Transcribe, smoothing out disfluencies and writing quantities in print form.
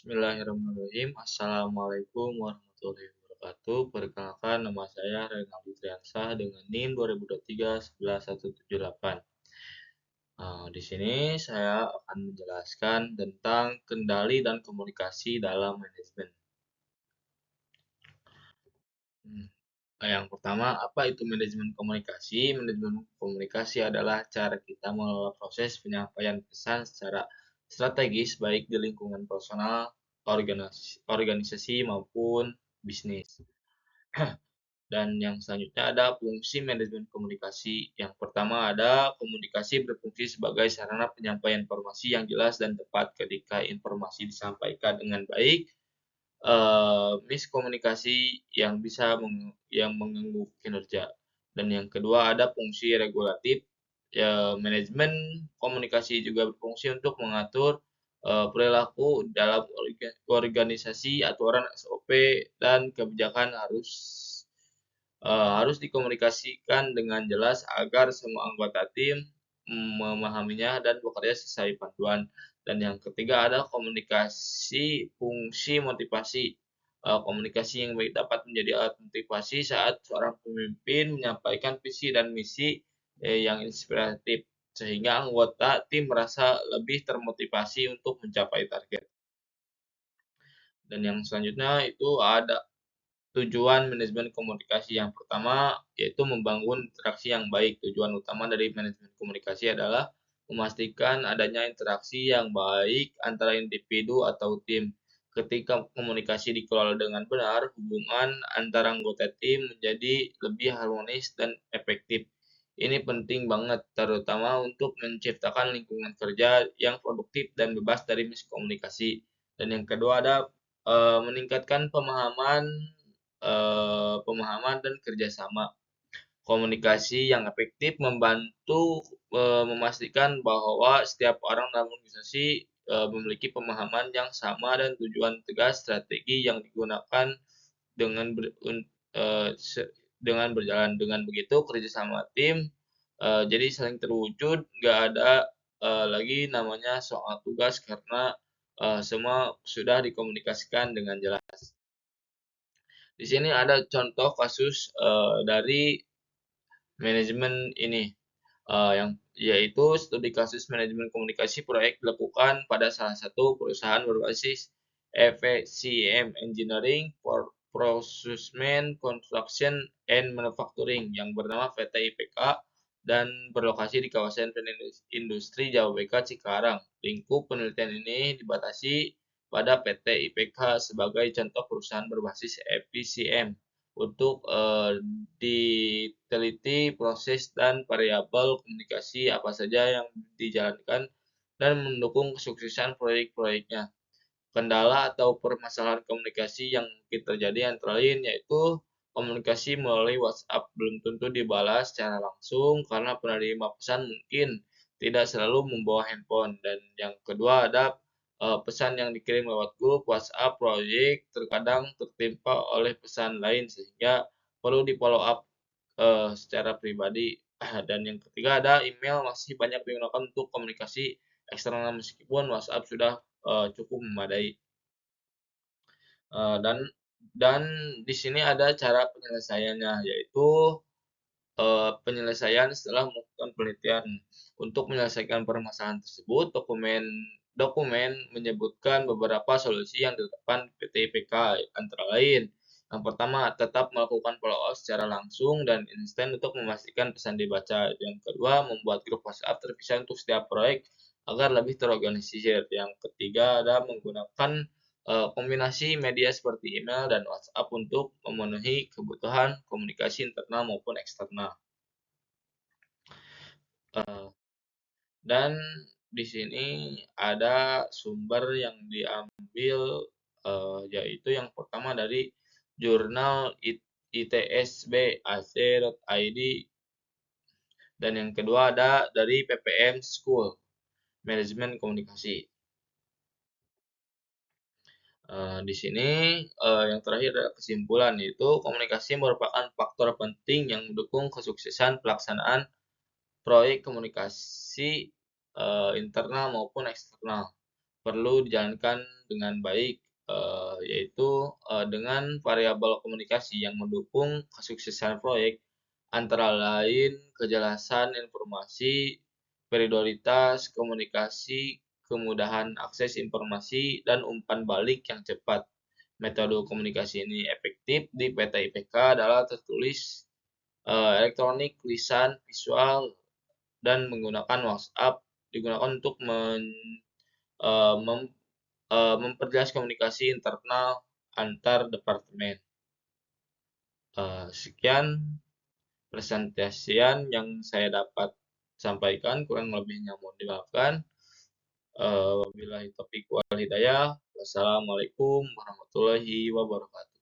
Bismillahirrahmanirrahim. Assalamualaikum warahmatullahi wabarakatuh. Perkenalkan, nama saya Renaldi Triansah dengan NIM 2023-11178. Di sini saya akan menjelaskan tentang kendali dan komunikasi dalam manajemen. Hmm, Yang pertama, apa itu manajemen komunikasi? Manajemen komunikasi adalah cara kita mengelola proses penyampaian pesan secara strategis baik di lingkungan personal, organisasi maupun bisnis. Dan yang selanjutnya ada fungsi manajemen komunikasi. Yang pertama ada komunikasi berfungsi sebagai sarana penyampaian informasi yang jelas dan tepat. Ketika informasi disampaikan dengan baik, miskomunikasi yang bisa yang mengganggu kinerja. Dan yang kedua ada fungsi regulatif. Manajemen komunikasi juga berfungsi untuk mengatur perilaku dalam organisasi, aturan SOP dan kebijakan harus dikomunikasikan dengan jelas agar semua anggota tim memahaminya dan bekerja sesuai panduan. Dan yang ketiga ada komunikasi fungsi motivasi. Komunikasi yang baik dapat menjadi alat motivasi saat seorang pemimpin menyampaikan visi dan misi yang inspiratif, sehingga anggota tim merasa lebih termotivasi untuk mencapai target. Dan yang selanjutnya itu ada tujuan manajemen komunikasi. Yang pertama yaitu membangun interaksi yang baik. Tujuan utama dari manajemen komunikasi adalah memastikan adanya interaksi yang baik antara individu atau tim. Ketika komunikasi dikelola dengan benar, hubungan antara anggota tim menjadi lebih harmonis dan efektif. Ini penting banget, terutama untuk menciptakan lingkungan kerja yang produktif dan bebas dari miskomunikasi. Dan yang kedua ada meningkatkan pemahaman dan kerjasama. Komunikasi yang efektif membantu memastikan bahwa setiap orang dalam organisasi memiliki pemahaman yang sama dan tujuan tegas strategi yang digunakan dengan dengan berjalan. Dengan begitu kerjasama tim jadi saling terwujud, nggak ada lagi namanya soal tugas karena semua sudah dikomunikasikan dengan jelas. Di sini ada contoh kasus dari manajemen ini, yang yaitu studi kasus manajemen komunikasi proyek dilakukan pada salah satu perusahaan berbasis EVCM Engineering for Procurement, Construction and Manufacturing yang bernama PT IPK dan berlokasi di kawasan industri Jababeka Cikarang. Lingkup penelitian ini dibatasi pada PT IPK sebagai contoh perusahaan berbasis EPCM untuk diteliti proses dan variabel komunikasi apa saja yang dijalankan dan mendukung kesuksesan proyek-proyeknya. Kendala atau permasalahan komunikasi yang mungkin terjadi antara lain yaitu komunikasi melalui WhatsApp belum tentu dibalas secara langsung karena penerima pesan mungkin tidak selalu membawa handphone. Dan yang kedua ada pesan yang dikirim lewat grup WhatsApp proyek terkadang tertimpa oleh pesan lain sehingga perlu di follow up secara pribadi. Dan yang ketiga ada email masih banyak digunakan untuk komunikasi eksternal meskipun WhatsApp sudah cukup memadai. Eh, dan dan di sini ada cara penyelesaiannya yaitu penyelesaian setelah melakukan penelitian. Untuk menyelesaikan permasalahan tersebut, dokumen menyebutkan beberapa solusi yang ditetapkan PT IPK antara lain. Yang pertama, tetap melakukan follow up secara langsung dan instan untuk memastikan pesan dibaca. Yang kedua, membuat grup WhatsApp terpisah untuk setiap proyek agar lebih terorganisir. Yang ketiga, ada menggunakan kombinasi media seperti email dan WhatsApp untuk memenuhi kebutuhan komunikasi internal maupun eksternal. Eh, dan di sini ada sumber yang diambil yaitu yang pertama dari jurnal itsb.ac.id dan yang kedua ada dari PPM School Manajemen Komunikasi. Di sini yang terakhir adalah kesimpulan yaitu komunikasi merupakan faktor penting yang mendukung kesuksesan pelaksanaan proyek komunikasi internal maupun eksternal. perlu dijalankan dengan baik, yaitu dengan variabel komunikasi yang mendukung kesuksesan proyek, antara lain kejelasan informasi, prioritas komunikasi, kemudahan akses informasi, dan umpan balik yang cepat. Metode komunikasi ini efektif di PT IPK adalah tertulis, elektronik, lisan, visual, dan menggunakan WhatsApp digunakan untuk eee, mem memperjelas komunikasi internal antar departemen. Sekian presentasian yang saya dapat sampaikan, kurang lebihnya mohon dimaafkan. Wabillahi taufiq wal hidayah. Wassalamualaikum warahmatullahi wabarakatuh.